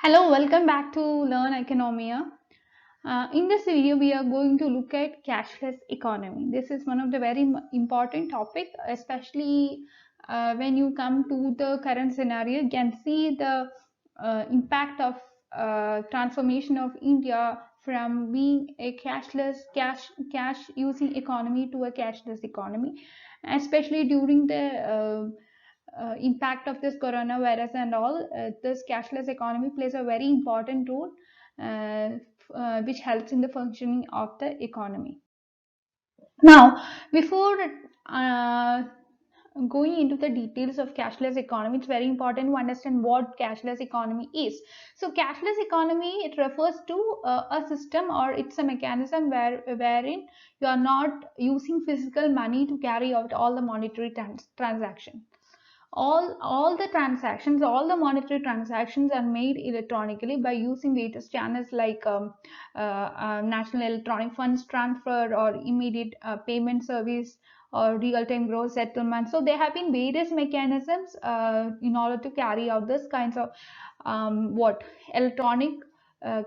Hello, welcome back to Learn Economia. In this video, we are going to look at cashless economy. This is one of the very important topic, especially when you come to the current scenario. You can see the impact of transformation of India from being a cash using economy to a cashless economy, especially during the impact of this coronavirus and all. This cashless economy plays a very important role, uh, which helps in the functioning of the economy. Now, before uh, going into the details of cashless economy, it's very important to understand what cashless economy is. So cashless economy, it refers to a system, or it's a mechanism wherein you are not using physical money to carry out all the monetary transactions. All the monetary transactions are made electronically by using various channels like national electronic funds transfer, or immediate payment service, or real-time gross settlement. So there have been various mechanisms in order to carry out this kinds of what electronic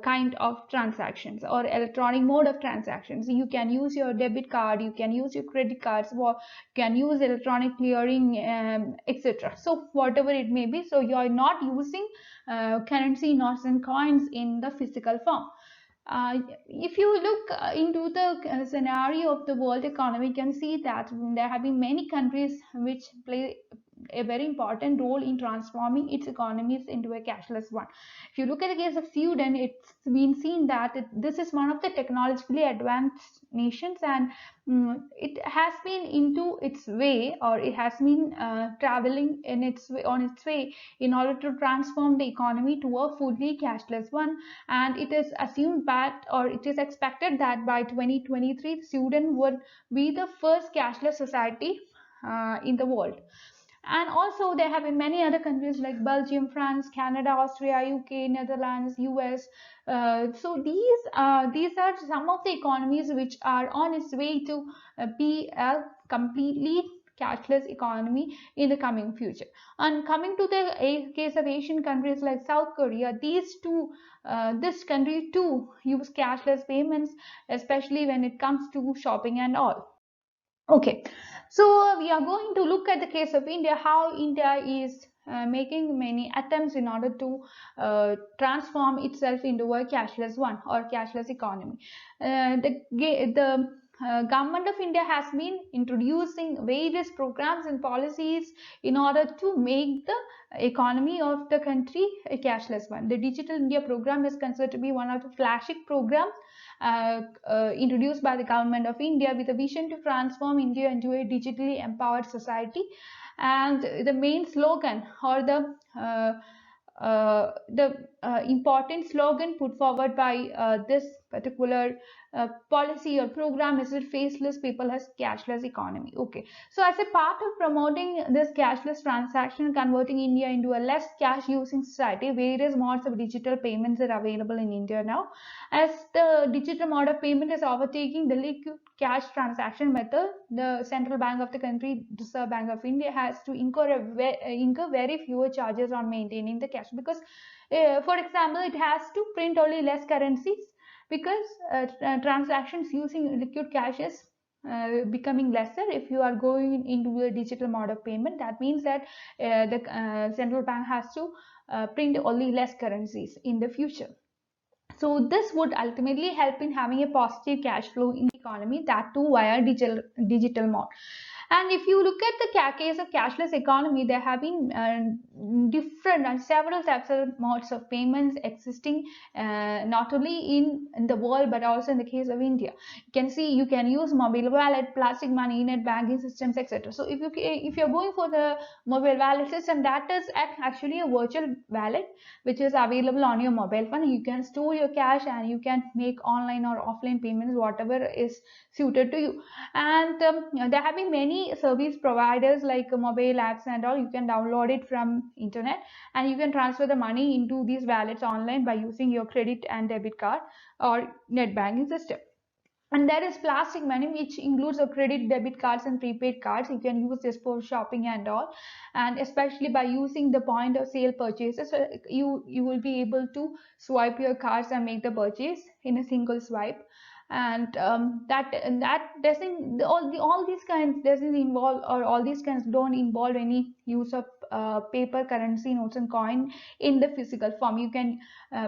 kind of transactions, or electronic mode of transactions. You can use your debit card, you can use your credit cards, or you can use electronic clearing, etc. So whatever it may be, so you are not using currency, notes and coins in the physical form. If you look into the scenario of the world economy, you can see that there have been many countries which play a very important role in transforming its economies into a cashless one. If you look at the case of Sweden, it's been seen that this is one of the technologically advanced nations, and it has been into its way, or it has been traveling in its way, on its way, in order to transform the economy to a fully cashless one. And it is assumed that, or it is expected that by 2023, Sweden would be the first cashless society in the world. And also there have been many other countries like Belgium, France, Canada, Austria, UK, Netherlands, US. So these are some of the economies which are on its way to be a completely cashless economy in the coming future. And coming to the case of Asian countries like South Korea, this country too use cashless payments, especially when it comes to shopping and all. Okay, so we are going to look at the case of India, how India is making many attempts in order to transform itself into a cashless one, or cashless economy. The government of India has been introducing various programs and policies in order to make the economy of the country a cashless one. The Digital India program is considered to be one of the flagship programs introduced by the government of India, with a vision to transform India into a digitally empowered society. And the main slogan, or the important slogan put forward by this particular policy or program is that faceless people has cashless economy. Okay, so as a part of promoting this cashless transaction, converting India into a less cash using society, various modes of digital payments are available in India now. As the digital mode of payment is overtaking the liquid cash transaction method, the central bank of the country, the Reserve Bank of India, has to incur very fewer charges on maintaining the cash, because for example, it has to print only less currencies, because transactions using liquid cash is becoming lesser. If you are going into a digital mode of payment, that means that the central bank has to print only less currencies in the future. So this would ultimately help in having a positive cash flow in the economy, that too via digital mode. And if you look at the case of cashless economy, there have been different and several types of modes of payments existing, not only in the world but also in the case of India. You can see you can use mobile wallet, plastic money, net banking systems, etc. So if you're going for the mobile wallet system, that is actually a virtual wallet which is available on your mobile phone. You can store your cash, and you can make online or offline payments, whatever is suited to you. And there have been many service providers like mobile apps and all. You can download it from internet, and you can transfer the money into these wallets online by using your credit and debit card or net banking system. And there is plastic money, which includes a credit, debit cards, and prepaid cards. You can use this for shopping and all, and especially by using the point of sale purchases, you will be able to swipe your cards and make the purchase in a single swipe. And that doesn't, all these kinds doesn't involve, or all these kinds don't involve any use of paper currency notes and coin in the physical form. You can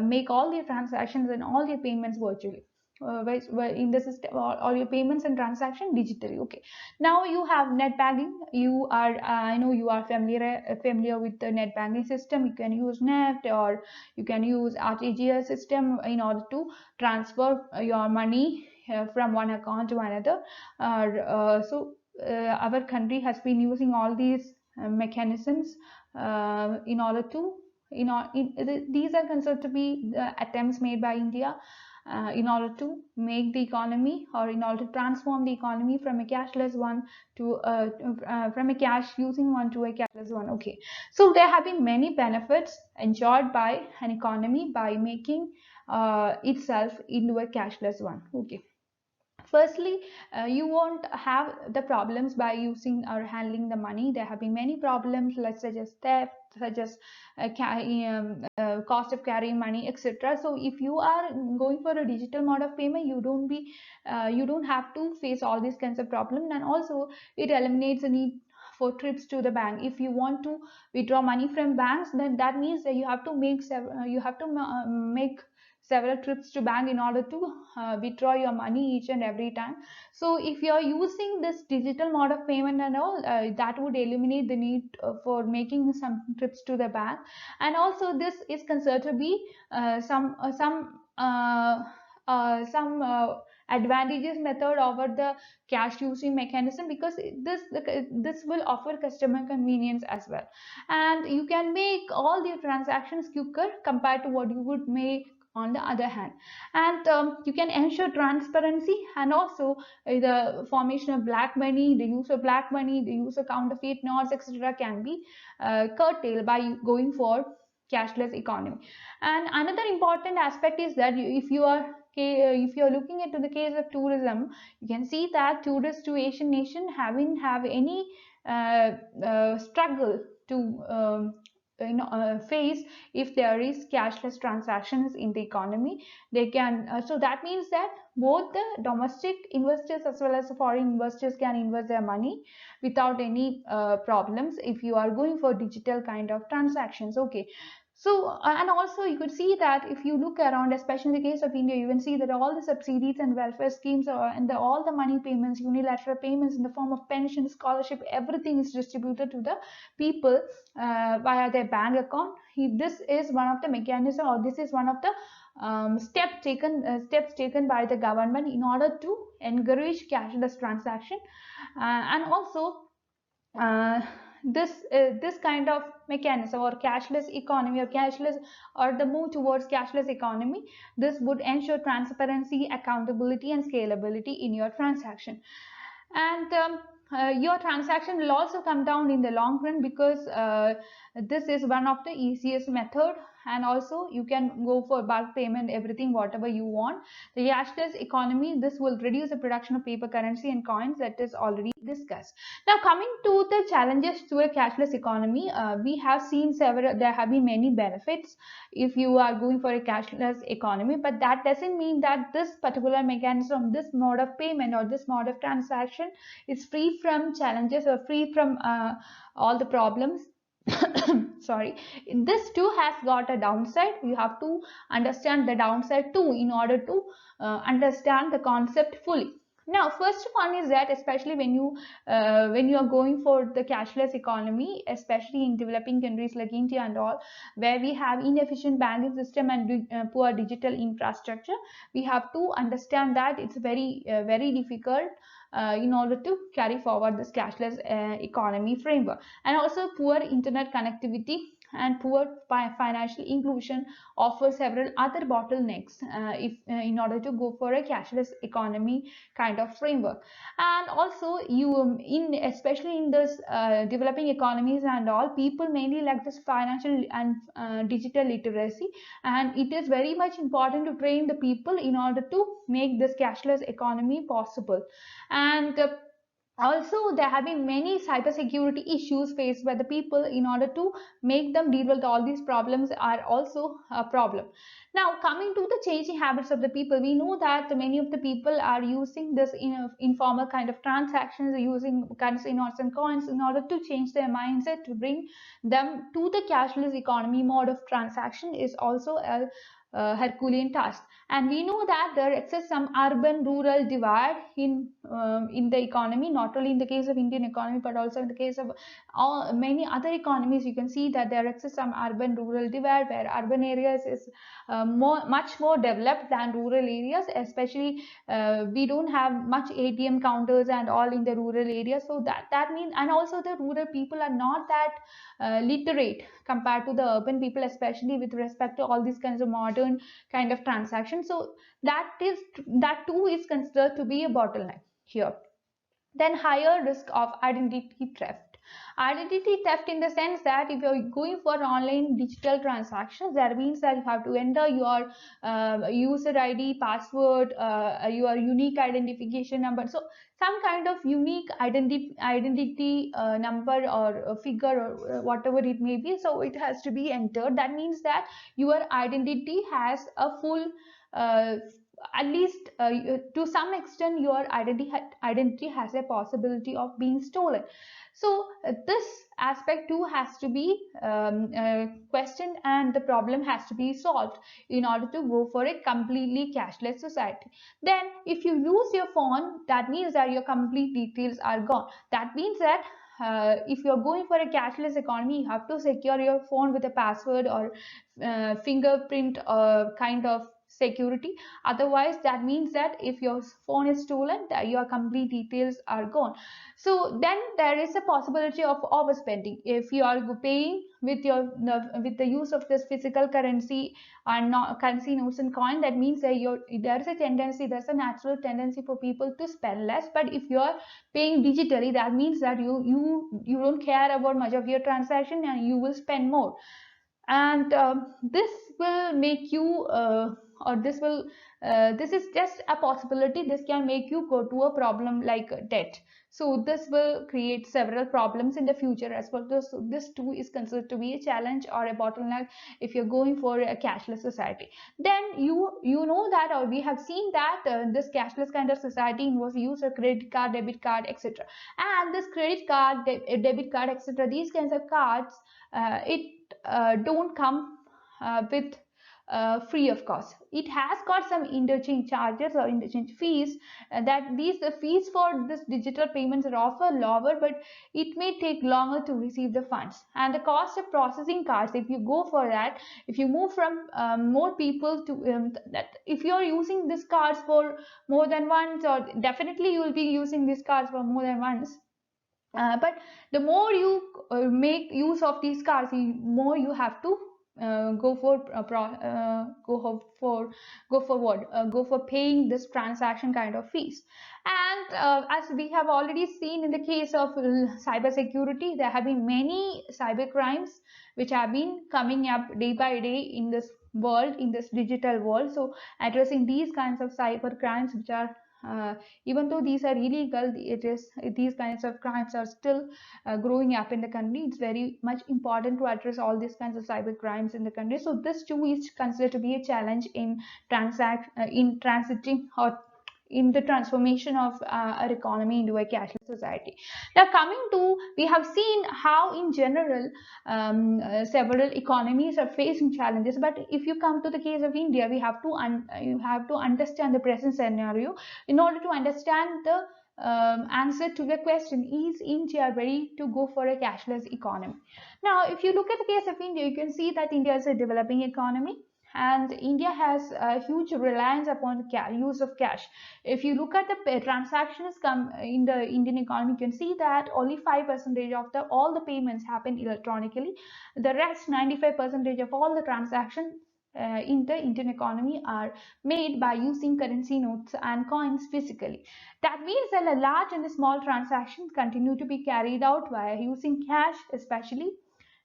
make all your transactions and all your payments virtually, in the system, all your payments and transaction digitally. Okay, now you have net banking. You are I know you are familiar with the net banking system. You can use net, or you can use RTGS system in order to transfer your money from one account to another. Our country has been using all these mechanisms in order to, these are considered to be the attempts made by India in order to make the economy, or in order to transform the economy from a cashless one to from a cash using one to a cashless one. Okay, so there have been many benefits enjoyed by an economy by making itself into a cashless one. Okay, firstly, you won't have the problems by using or handling the money. There have been many problems, like such as theft, such as cost of carrying money, etc. So if you are going for a digital mode of payment, you don't have to face all these kinds of problems. And also it eliminates the need for trips to the bank. If you want to withdraw money from banks, then that means that you have to make several trips to bank in order to withdraw your money each and every time. So if you are using this digital mode of payment and all, that would eliminate the need for making some trips to the bank. And also this is considered to be some advantageous method over the cash using mechanism, because this will offer customer convenience as well, and you can make all the transactions quicker compared to what you would make on the other hand. And you can ensure transparency, and also the formation of black money, the use of black money, the use of counterfeit notes, etc. can be curtailed by going for cashless economy. And another important aspect is that if you are looking into the case of tourism, you can see that tourists to Asian nation haven't have any struggle to face if there is cashless transactions in the economy. They can so that means that both the domestic investors as well as the foreign investors can invest their money without any problems if you are going for digital kind of transactions. Okay, so and also you could see that if you look around, especially in the case of India, you can see that all the subsidies and welfare schemes and all the money payments, unilateral payments in the form of pension, scholarship, everything is distributed to the people via their bank account. This is one of the mechanism, or this is one of the steps taken by the government in order to encourage cashless transaction. And also uh, this kind of mechanism, or cashless economy, or cashless, or the move towards cashless economy, this would ensure transparency, accountability, and scalability in your transaction. And your transaction will also come down in the long run, because this is one of the easiest method, and also you can go for bulk payment, everything whatever you want. The cashless economy, this will reduce the production of paper currency and coins, that is already discussed. Now coming to the challenges to a cashless economy, we have seen there have been many benefits if you are going for a cashless economy, but that doesn't mean that this particular mechanism, this mode of payment, or this mode of transaction is free from challenges, or free from all the problems. Sorry, this too has got a downside. You have to understand the downside too in order to understand the concept fully. Now first one is that, especially when you are going for the cashless economy, especially in developing countries like India and all, where we have inefficient banking system and poor digital infrastructure, we have to understand that it's very difficult in order to carry forward this cashless economy framework. And also poor internet connectivity and poor financial inclusion offer several other bottlenecks if in order to go for a cashless economy kind of framework. And also you in especially in this developing economies and all, people mainly lack this financial and digital literacy, and it is very much important to train the people in order to make this cashless economy possible. And also there have been many cybersecurity issues faced by the people. In order to make them deal with all these problems are also a problem. Now coming to the changing habits of the people, we know that many of the people are using this informal kind of transactions, using currency notes and coins in order to change their mindset, to bring them to the cashless economy mode of transaction is also a Herculean task. And we know that there exists some urban-rural divide in the economy, not only in the case of Indian economy, but also in the case of many other economies. You can see that there exists some urban-rural divide, where urban areas is much more developed than rural areas. Especially, we don't have much ATM counters and all in the rural areas. So that means, and also the rural people are not that literate compared to the urban people, especially with respect to all these kinds of modern kind of transactions. So that too is considered to be a bottleneck here. Then higher risk of identity theft. Identity theft in the sense that if you're going for online digital transactions, that means that you have to enter your user ID, password, your unique identification number. So some kind of unique identity number or figure or whatever it may be. So it has to be entered. That means that your identity has a full at least to some extent your identity has a possibility of being stolen. So this aspect too has to be questioned, and the problem has to be solved in order to go for a completely cashless society. Then if you lose your phone, that means that your complete details are gone. That means that if you're going for a cashless economy, you have to secure your phone with a password or fingerprint kind of security. Otherwise, that means that if your phone is stolen, that your complete details are gone. So then there is a possibility of overspending. If you are paying with the use of this physical currency and not currency notes and coin, that means that there's a natural tendency for people to spend less. But if you are paying digitally, that means that you don't care about much of your transaction and you will spend more. And this will make you or this is just a possibility. This can make you go to a problem like debt. So this will create several problems in the future as well. This too is considered to be a challenge or a bottleneck if you're going for a cashless society. Then you know that, or we have seen that this cashless kind of society involves use of credit card, debit card, etc. And this credit card, debit card, etc., these kinds of cards, it don't come with free of cost. It has got some interchange charges or interchange fees, that these the fees for this digital payments are often lower, but it may take longer to receive the funds. And the cost of processing cards, if you go for that, if you move from more people to that, if you're using these cards for more than once, or definitely you will be using these cards for more than once, but the more you make use of these cards, the more you have to go for paying this transaction kind of fees. And as we have already seen in the case of cybersecurity, there have been many cyber crimes which have been coming up day by day in this world, in this digital world. So addressing these kinds of cyber crimes, which are even though these are illegal, these kinds of crimes are still growing up in the country. It's very much important to address all these kinds of cyber crimes in the country. So this too is considered to be a challenge in transiting or in the transformation of our economy into a cashless society. Now coming to, we have seen how in general several economies are facing challenges, but if you come to the case of India, you have to understand the present scenario in order to understand the answer to the question, is India ready to go for a cashless economy? Now if you look at the case of India, you can see that India is a developing economy, and India has a huge reliance upon use of cash. If you look at the transactions come in the Indian economy, you can see that only 5% of all the payments happen electronically. The rest 95% of all the transactions in the Indian economy are made by using currency notes and coins physically. That means that a large and small transactions continue to be carried out via using cash, especially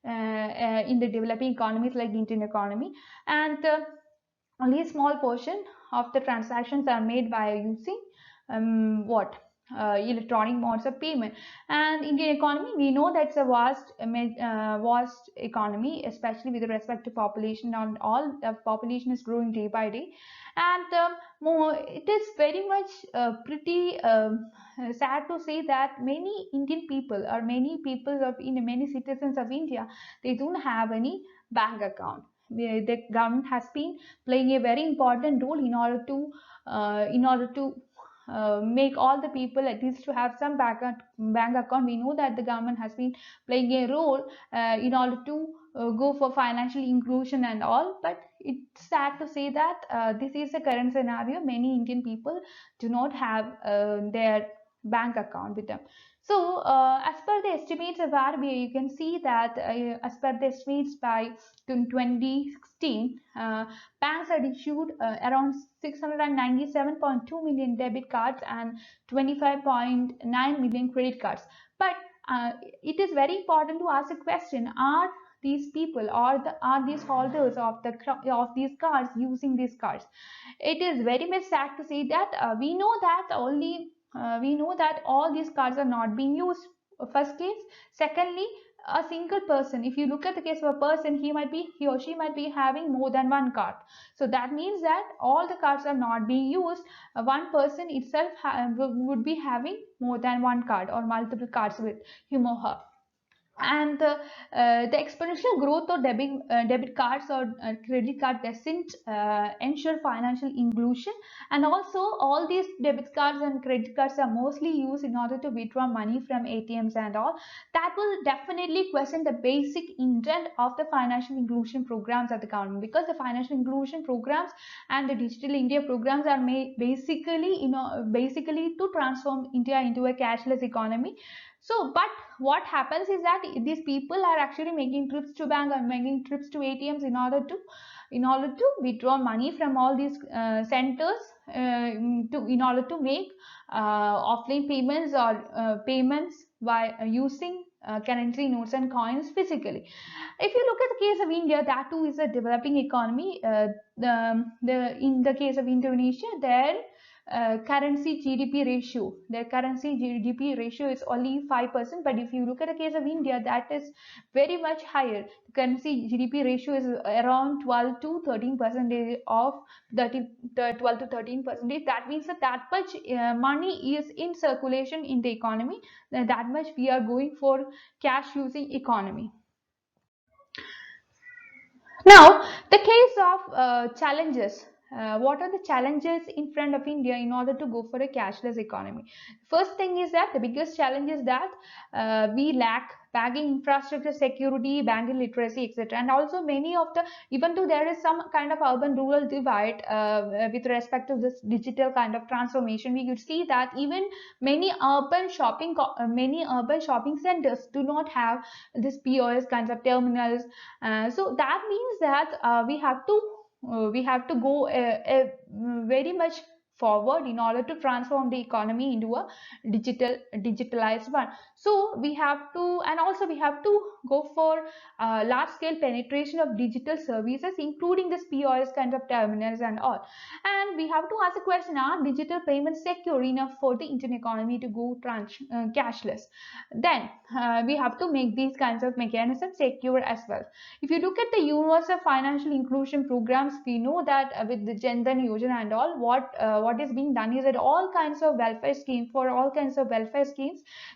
in the developing economies like the Indian economy, and only a small portion of the transactions are made by using what electronic modes of payment. And Indian economy, we know that's a vast economy, especially with respect to population, and all the population is growing day by day. And it is very much pretty sad to say that many Indian people, or many people of in many citizens of India, they don't have any bank account. The government has been playing a very important role in order to make all the people at least to have some bank account. We know that the government has been playing a role in order to go for financial inclusion and all, but it's sad to say that this is the current scenario. Many Indian people do not have their bank account with them. So as per the estimates of RBI, you can see that as per the estimates by 2016, banks had issued around 697.2 million debit cards and 25.9 million credit cards. But it is very important to ask a question: are these people, or are these holders of these cards using these cards? It is very much sad to say that we know that all these cards are not being used. First case. Secondly, a single person, if you look at the case of a person, he or she might be having more than one card. So that means that all the cards are not being used. One person itself would be having more than one card or multiple cards with him or her. And the exponential growth of debit cards or credit card doesn't ensure financial inclusion. And also, all these debit cards and credit cards are mostly used in order to withdraw money from ATMs and all. That will definitely question the basic intent of the financial inclusion programs at the government, because the financial inclusion programs and the Digital India programs are made basically to transform India into a cashless economy. So, but what happens is that these people are actually making trips to bank and making trips to ATMs in order to withdraw money from all these centers in order to make offline payments or payments by using currency notes and coins physically. If you look at the case of India, that too is a developing economy. In the case of Indonesia, their currency GDP ratio is only 5%. But if you look at the case of India, that is very much higher. The currency GDP ratio is around 12 to 13% of 12 to 13%. That means that much money is in circulation in the economy. That much we are going for cash using economy. Now, the case of challenges. What are the challenges in front of India in order to go for a cashless economy? First thing is that the biggest challenge is that we lack banking infrastructure, security, banking literacy, etc. And also many of the, even though there is some kind of urban-rural divide with respect to this digital kind of transformation, we could see that even many urban shopping centers do not have this POS kinds of terminals. So that means that we have to go very much forward in order to transform the economy into a digitalized one. So we have to, and also we have to go for large scale penetration of digital services, including this POS kind of terminals and all. And we have to ask the question: are digital payments secure enough for the Indian economy to go cashless? Then we have to make these kinds of mechanisms secure as well. If you look at the universal financial inclusion programs, we know that with the Jan Dhan Yojana and all, what is being done is that all kinds of welfare schemes,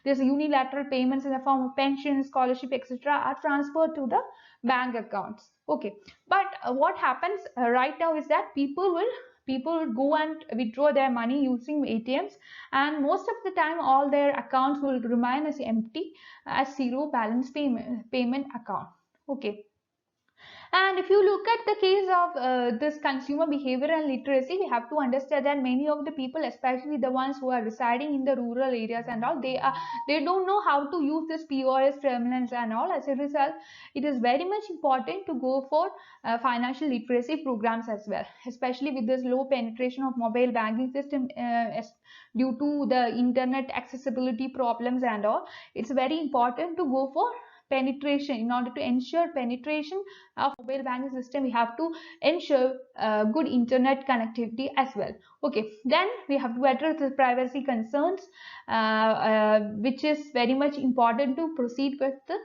there's unilateral payments in the form of pension, scholarship, etc. are transferred to the bank accounts. Okay, but what happens right now is that people will go and withdraw their money using ATMs, and most of the time all their accounts will remain as empty, as zero balance payment account. Okay. And if you look at the case of this consumer behavior and literacy, we have to understand that many of the people, especially the ones who are residing in the rural areas and all, they don't know how to use this POS terminals and all. As a result, it is very much important to go for financial literacy programs as well, especially with this low penetration of mobile banking system due to the internet accessibility problems and all. It's very important to go for penetration. In order to ensure penetration of mobile banking system, we have to ensure good internet connectivity as well. Okay, then we have to address the privacy concerns, which is very much important to proceed with the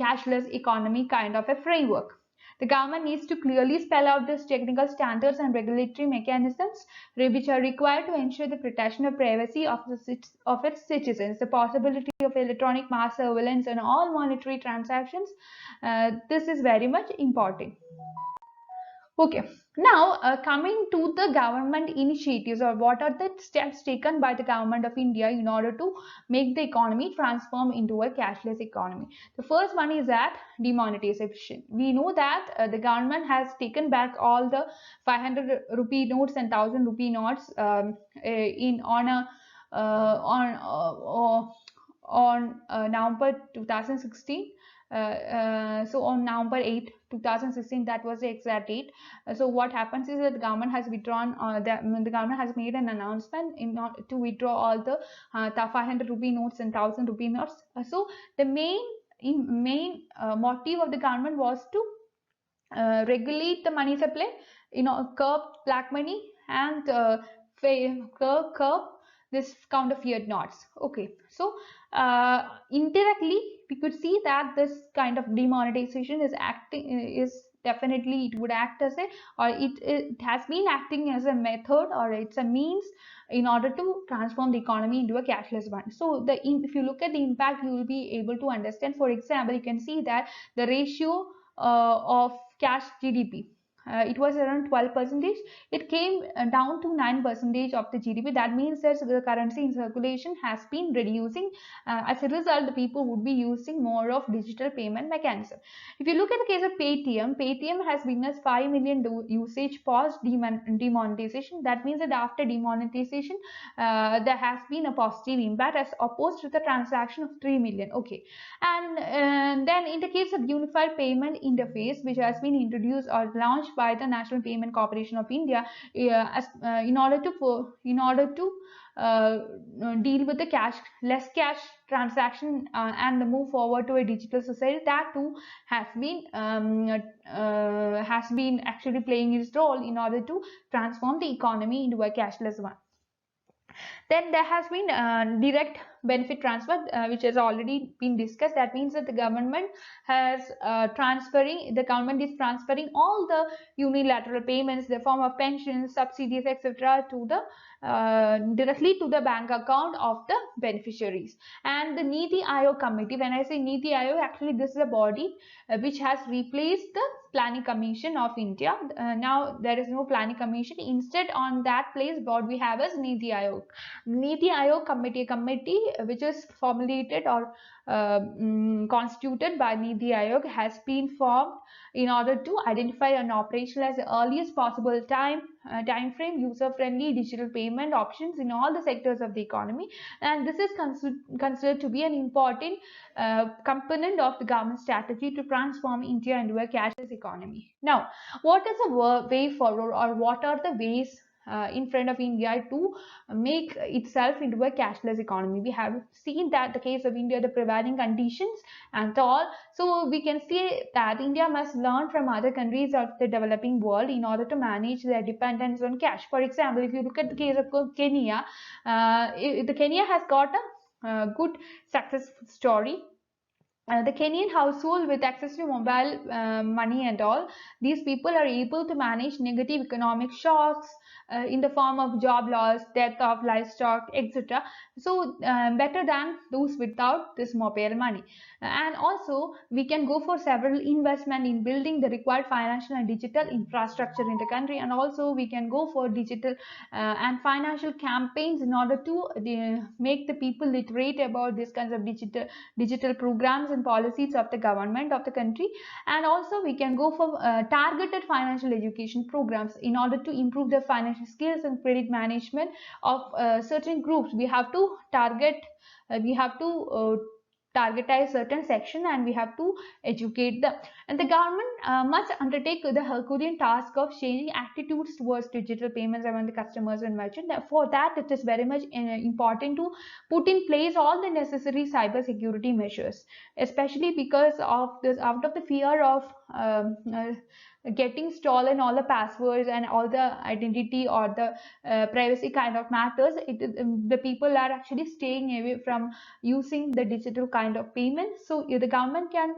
cashless economy kind of a framework. The government needs to clearly spell out these technical standards and regulatory mechanisms which are required to ensure the protection of privacy of its citizens. The possibility of electronic mass surveillance on all monetary transactions, this is very much important. Okay, now coming to the government initiatives, or what are the steps taken by the government of India in order to make the economy transform into a cashless economy. The first one is that demonetization. We know that the government has taken back all the 500 rupee notes and 1000 rupee notes in on a on November 2016. So on November 8, 2016, that was the exact date. So what happens is that the government has withdrawn, the government has made an announcement in order to withdraw all the 500 rupee notes and 1000 rupee notes. So the main motive of the government was to regulate the money supply, curb black money, and curb this counterfeit notes. Okay, so indirectly we could see that this kind of demonetization is definitely, it would act as a, or it has been acting as a method, or it's a means in order to transform the economy into a cashless one. So if you look at the impact, you will be able to understand. For example, you can see that the ratio of cash GDP, it was around 12%. It came down to 9% of the GDP. That means that the currency in circulation has been reducing. As a result, the people would be using more of digital payment mechanism. If you look at the case of Paytm has witnessed 5 million usage post demonetization. That means that after demonetization, there has been a positive impact as opposed to the transaction of 3 million. Okay, and then in the case of unified payment interface, which has been introduced or launched by the National Payment Corporation of India, in order to deal with the less cash transaction and move forward to a digital society, that too has been actually playing its role in order to transform the economy into a cashless one. Then there has been direct benefit transfer, which has already been discussed. That means that the government is transferring all the unilateral payments, the form of pensions, subsidies, etc., to the directly to the bank account of the beneficiaries. And the Niti Aayog committee, when I say Niti Aayog, actually this is a body which has replaced the Planning Commission of India. Now there is no Planning Commission. Instead, on that place, what we have is Niti Aayog. Niti Aayog committee which is formulated or constituted by Niti Aayog, has been formed in order to identify and operationalize the earliest possible time frame user-friendly digital payment options in all the sectors of the economy, and this is considered to be an important component of the government strategy to transform India into a cashless economy. Now, what is the way forward, or what are the ways in front of India to make itself into a cashless economy? We have seen that the case of India, the prevailing conditions and all. So we can see that India must learn from other countries of the developing world in order to manage their dependence on cash. For example, if you look at the case of Kenya, the Kenya has got a good success story. The Kenyan household with access to mobile money and all, these people are able to manage negative economic shocks in the form of job loss, death of livestock, etc. So better than those without this mobile money. And also we can go for several investment in building the required financial and digital infrastructure in the country, and also we can go for digital and financial campaigns in order to make the people literate about these kinds of digital programs and policies of the government of the country. And also we can go for targeted financial education programs in order to improve the financial skills and credit management of certain groups. We have to targetize certain section, and we have to educate them. And the government must undertake the Herculean task of changing attitudes towards digital payments among the customers and merchants. For that, it is very much important to put in place all the necessary cyber security measures, especially because of this, out of the fear of getting stolen all the passwords and all the identity or the privacy kind of matters. The people are actually staying away from using the digital kind of payment. So the government can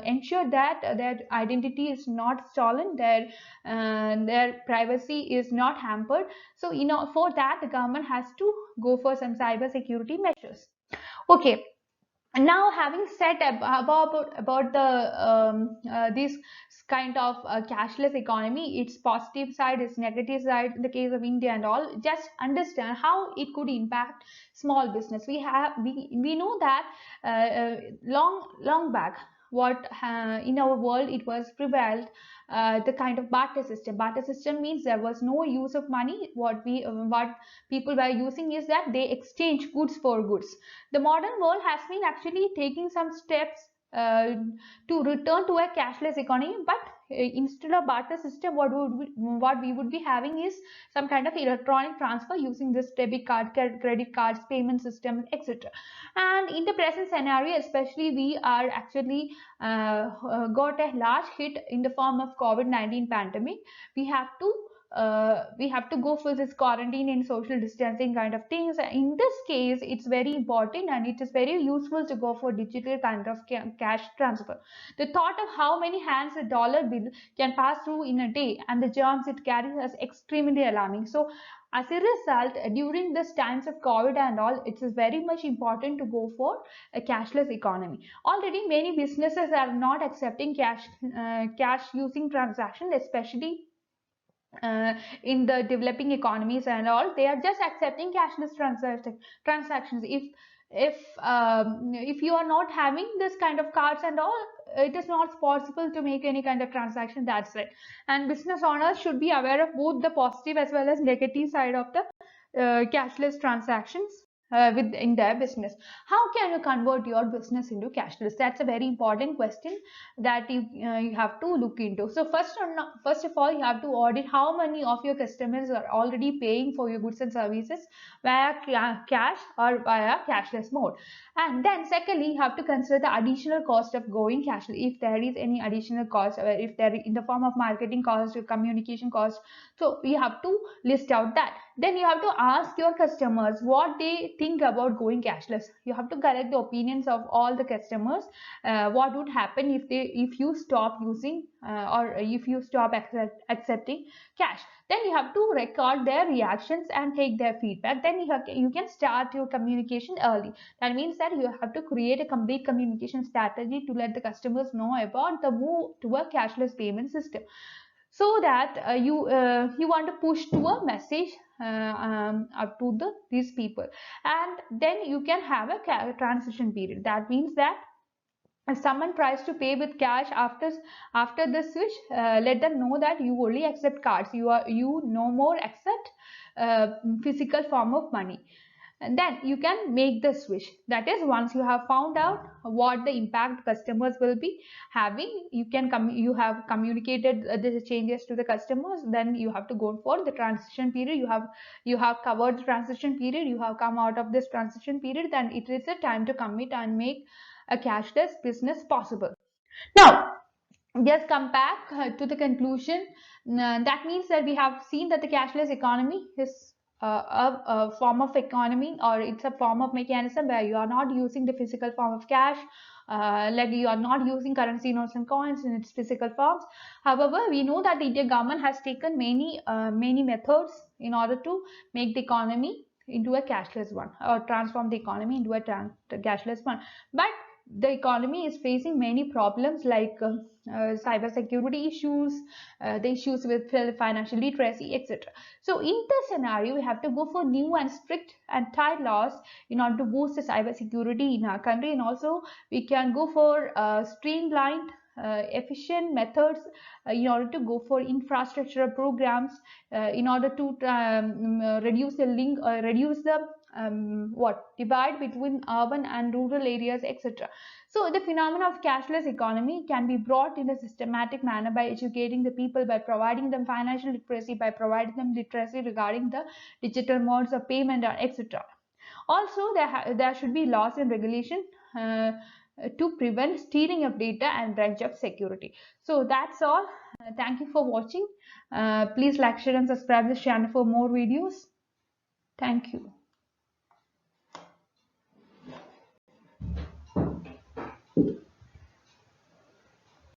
ensure that their identity is not stolen, their privacy is not hampered. So for that, the government has to go for some cyber security measures. Okay. Now, having said about the this kind of cashless economy, its positive side, its negative side in the case of India and all, just understand how it could impact small business. We know that long back, what in our world it was prevailed, the kind of barter system. Barter system means there was no use of money. What people were using is that they exchange goods for goods. The modern world has been actually taking some steps to return to a cashless economy, but instead of barter system, what we would be having is some kind of electronic transfer using this debit card, credit cards, payment system, etc. And in the present scenario, especially, we are actually got a large hit in the form of COVID-19 pandemic. We have to go for this quarantine and social distancing kind of things. In this case, it's very important and it is very useful to go for digital kind of cash transfer. The thought of how many hands a dollar bill can pass through in a day and the germs it carries is extremely alarming. So as a result, during this times of COVID and all, it is very much important to go for a cashless economy. Already many businesses are not accepting cash using transactions, especially in the developing economies and all. They are just accepting cashless transactions. If you are not having this kind of cards and all, it is not possible to make any kind of transaction. That's it. And business owners should be aware of both the positive as well as negative side of the cashless transactions in their business. How can you convert your business into cashless? That's a very important question that you have to look into. So first of all, you have to audit how many of your customers are already paying for your goods and services via cash or via cashless mode. And then secondly, you have to consider the additional cost of going cashless. If there is any additional cost, if there in the form of marketing cost or communication cost, so you have to list out that. Then you have to ask your customers what they think about going cashless. You have to collect the opinions of all the customers. What would happen if you stop using or if you stop accepting cash? Then you have to record their reactions and take their feedback. Then you can start your communication early. That means that you have to create a complete communication strategy to let the customers know about the move to a cashless payment system, so that you want to push to a message up to these people. And then you can have a transition period. That means that if someone tries to pay with cash after the switch, let them know that you only accept cards. You no more accept physical form of money. And then you can make the switch. That is, once you have found out what the impact customers will be having, you have communicated the changes to the customers. Then you have to go for the transition period. You have covered the transition period. You have come out of this transition period. Then it is a time to commit and make a cashless business possible. Now, just come back to the conclusion. That means that we have seen that the cashless economy is a form of economy, or it's a form of mechanism where you are not using the physical form of cash, like you are not using currency notes and coins in its physical forms. However, we know that the Indian government has taken many methods in order to make the economy into a cashless one, or transform the economy into a cashless one. But the economy is facing many problems like cybersecurity issues, the issues with financial literacy, etc. So in this scenario, we have to go for new and strict and tight laws in order to boost the cybersecurity in our country, and also we can go for streamlined efficient methods in order to go for infrastructural programs in order to reduce the reduce the divide between urban and rural areas, etc. So the phenomenon of cashless economy can be brought in a systematic manner by educating the people, by providing them financial literacy, by providing them literacy regarding the digital modes of payment, etc. Also, there should be laws and regulation to prevent stealing of data and breach of security. So that's all. Thank you for watching. Please like, share and subscribe this channel for more videos. Thank you.